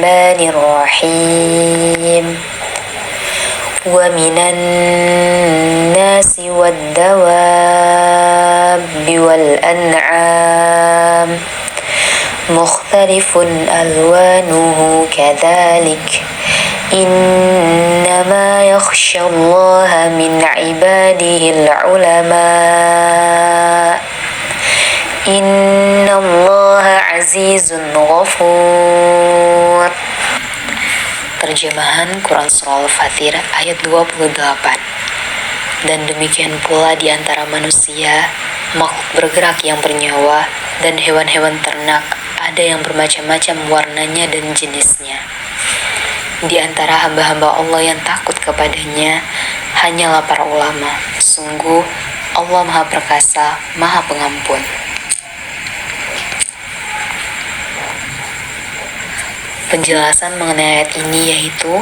الرحمن الرحيم ومن الناس والدواب والأنعام مختلف ألوانه كذلك إنما يخشى الله من عباده العلماء إن الله عزيز غفور. Terjemahan Quran Surah Al-Fatir ayat 28. Dan demikian pula di antara manusia, makhluk bergerak yang bernyawa, dan hewan-hewan ternak, ada yang bermacam-macam warnanya dan jenisnya. Di antara hamba-hamba Allah yang takut kepadanya, hanyalah para ulama. Sungguh, Allah Maha Perkasa, Maha Pengampun. Penjelasan mengenai ayat ini yaitu,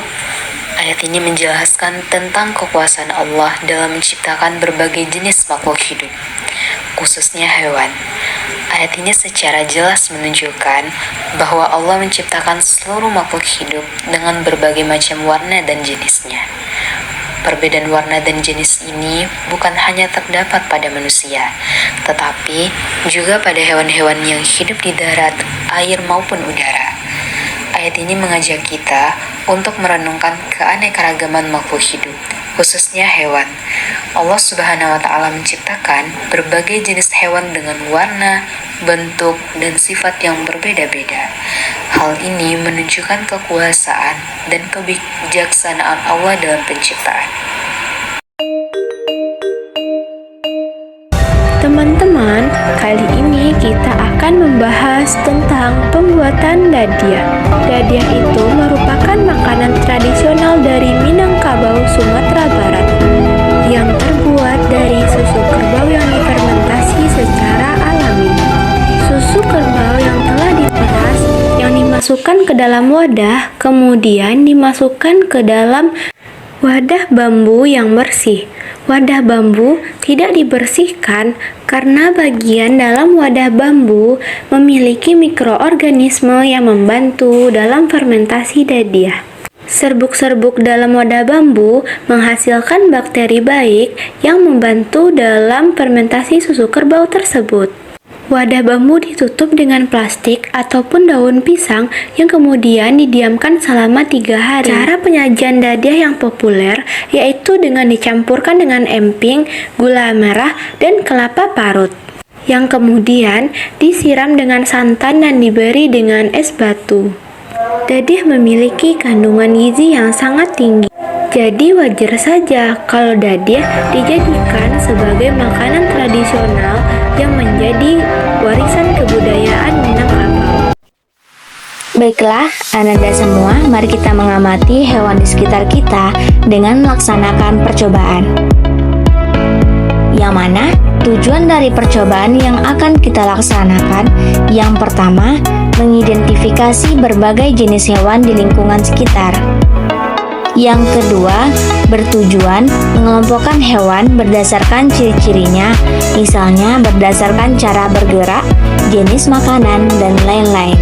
ayat ini menjelaskan tentang kekuasaan Allah dalam menciptakan berbagai jenis makhluk hidup, khususnya hewan. Ayat ini secara jelas menunjukkan bahwa Allah menciptakan seluruh makhluk hidup dengan berbagai macam warna dan jenisnya. Perbedaan warna dan jenis ini bukan hanya terdapat pada manusia, tetapi juga pada hewan-hewan yang hidup di darat, air maupun udara. Ayat ini mengajak kita untuk merenungkan keanekaragaman makhluk hidup, khususnya hewan. Allah Subhanahu wa Ta'ala menciptakan berbagai jenis hewan dengan warna, bentuk, dan sifat yang berbeda-beda. Hal ini menunjukkan kekuasaan dan kebijaksanaan Allah dalam penciptaan. Teman-teman, kali ini kita akan membahas tentang pembuatan dadia. Dadia itu merupakan makanan tradisional dari Minangkabau, Sumatera Barat, yang terbuat dari susu kerbau yang difermentasi secara alami. Susu kerbau yang telah diperas, yang dimasukkan ke dalam wadah, kemudian dimasukkan ke dalam wadah bambu yang bersih. Wadah bambu tidak dibersihkan karena bagian dalam wadah bambu memiliki mikroorganisme yang membantu dalam fermentasi dadia. Serbuk-serbuk dalam wadah bambu menghasilkan bakteri baik yang membantu dalam fermentasi susu kerbau tersebut. Wadah bambu ditutup dengan plastik ataupun daun pisang yang kemudian didiamkan selama 3 hari. Cara penyajian dadia yang populer yaitu dengan dicampurkan dengan emping, gula merah, dan kelapa parut, yang kemudian disiram dengan santan dan diberi dengan es batu. Dadia memiliki kandungan gizi yang sangat tinggi. Jadi wajar saja kalau dadia dijadikan sebagai makanan tradisional yang menjadi warisan kebudayaan Minangkabau. Baiklah, Ananda semua, mari kita mengamati hewan di sekitar kita dengan melaksanakan percobaan. Yang mana tujuan dari percobaan yang akan kita laksanakan, yang pertama, mengidentifikasi berbagai jenis hewan di lingkungan sekitar. Yang kedua, bertujuan mengelompokkan hewan berdasarkan ciri-cirinya, misalnya berdasarkan cara bergerak, jenis makanan, dan lain-lain.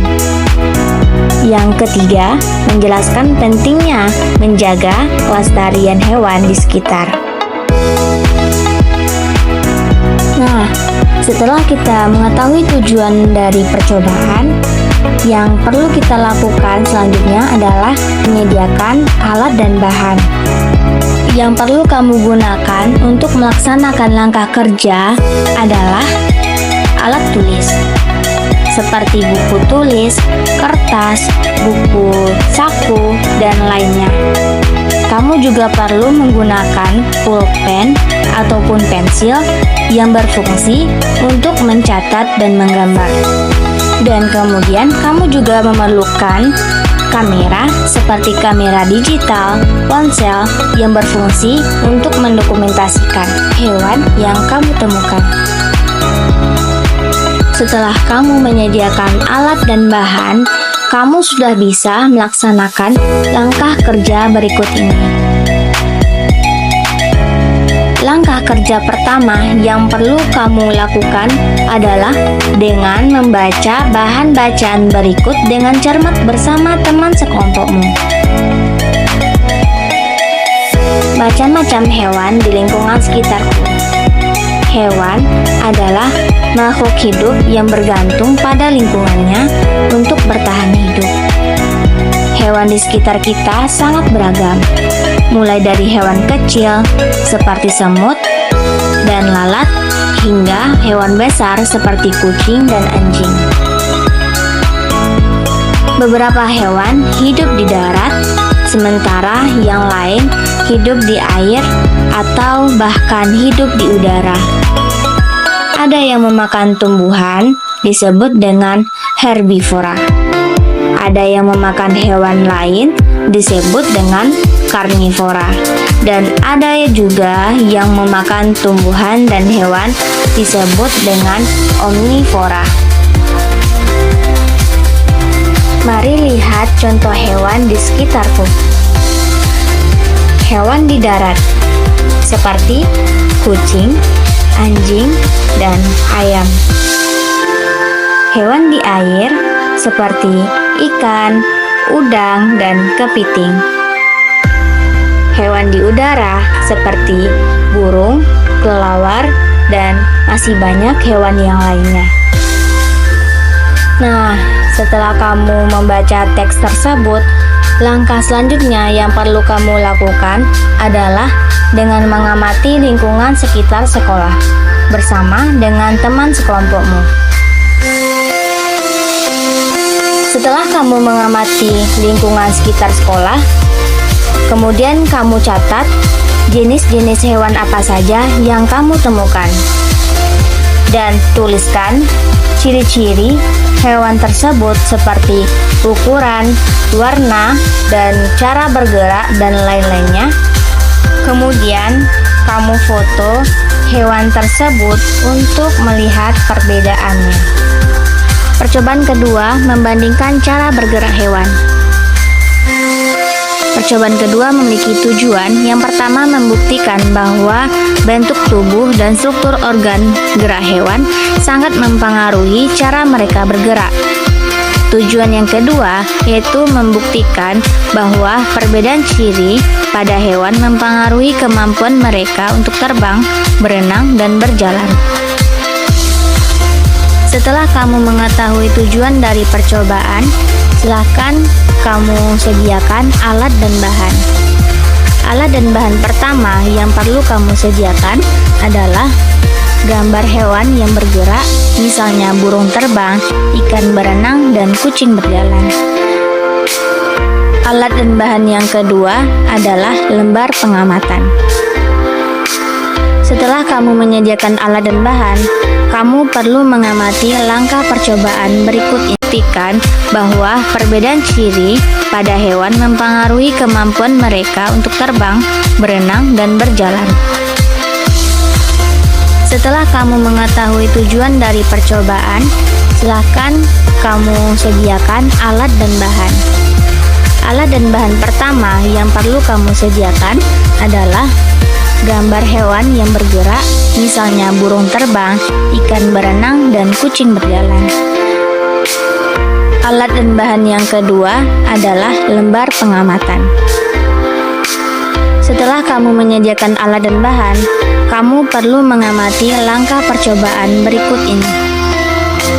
Yang ketiga, menjelaskan pentingnya menjaga kelestarian hewan di sekitar. Nah, setelah kita mengetahui tujuan dari percobaan, yang perlu kita lakukan selanjutnya adalah menyediakan alat dan bahan. Yang perlu kamu gunakan untuk melaksanakan langkah kerja adalah alat tulis, seperti buku tulis, kertas, buku saku, dan lainnya. Kamu juga perlu menggunakan pulpen ataupun pensil yang berfungsi untuk mencatat dan menggambar. Dan kemudian kamu juga memerlukan kamera seperti kamera digital, ponsel yang berfungsi untuk mendokumentasikan hewan yang kamu temukan. Setelah kamu menyediakan alat dan bahan, kamu sudah bisa melaksanakan langkah kerja berikut ini. Langkah kerja pertama yang perlu kamu lakukan adalah dengan membaca bahan bacaan berikut dengan cermat bersama teman sekelompokmu. Macam-macam hewan di lingkungan sekitarku. Hewan adalah makhluk hidup yang bergantung pada lingkungannya untuk bertahan hidup. Hewan di sekitar kita sangat beragam, mulai dari hewan kecil seperti semut dan lalat hingga hewan besar seperti kucing dan anjing. Beberapa hewan hidup di darat, sementara yang lain hidup di air atau bahkan hidup di udara. Ada yang memakan tumbuhan disebut dengan herbivora. Ada yang memakan hewan lain disebut dengan karnivora. Dan ada juga yang memakan tumbuhan dan hewan disebut dengan omnivora. Mari lihat contoh hewan di sekitarku. Hewan di darat seperti kucing, anjing, dan ayam. Hewan di air seperti ikan, udang, dan kepiting. Hewan di udara seperti burung, kelelawar, dan masih banyak hewan yang lainnya. Nah, setelah kamu membaca teks tersebut, langkah selanjutnya yang perlu kamu lakukan adalah dengan mengamati lingkungan sekitar sekolah bersama dengan teman sekelompokmu. Setelah kamu mengamati lingkungan sekitar sekolah, kemudian kamu catat jenis-jenis hewan apa saja yang kamu temukan. Dan tuliskan ciri-ciri hewan tersebut seperti ukuran, warna, dan cara bergerak dan lain-lainnya. Kemudian kamu foto hewan tersebut untuk melihat perbedaannya. Percobaan kedua, membandingkan cara bergerak hewan. Percobaan kedua memiliki tujuan. Yang pertama, membuktikan bahwa bentuk tubuh dan struktur organ gerak hewan sangat mempengaruhi cara mereka bergerak. Tujuan yang kedua yaitu membuktikan bahwa perbedaan ciri pada hewan mempengaruhi kemampuan mereka untuk terbang, berenang, dan berjalan. Setelah kamu mengetahui tujuan dari percobaan, silakan kamu sediakan alat dan bahan. Alat dan bahan pertama yang perlu kamu sediakan adalah gambar hewan yang bergerak, misalnya burung terbang, ikan berenang, dan kucing berjalan. Alat dan bahan yang kedua adalah lembar pengamatan. Setelah kamu menyediakan alat dan bahan, kamu perlu mengamati langkah percobaan berikut ini. Buktikan bahwa perbedaan ciri pada hewan mempengaruhi kemampuan mereka untuk terbang, berenang, dan berjalan. Setelah kamu mengetahui tujuan dari percobaan, silakan kamu sediakan alat dan bahan. Alat dan bahan pertama yang perlu kamu sediakan adalah gambar hewan yang bergerak, misalnya burung terbang, ikan berenang, dan kucing berjalan. Alat dan bahan yang kedua adalah lembar pengamatan. Setelah kamu menyediakan alat dan bahan, kamu perlu mengamati langkah percobaan berikut ini.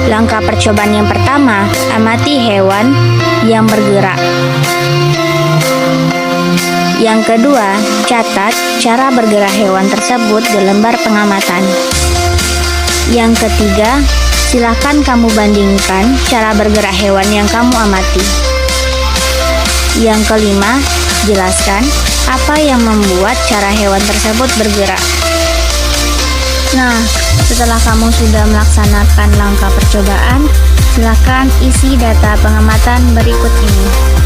Langkah percobaan yang pertama, amati hewan yang bergerak. Yang kedua, catat cara bergerak hewan tersebut di lembar pengamatan. Yang ketiga, silakan kamu bandingkan cara bergerak hewan yang kamu amati. Yang kelima, jelaskan apa yang membuat cara hewan tersebut bergerak. Nah, setelah kamu sudah melaksanakan langkah percobaan, silakan isi data pengamatan berikut ini.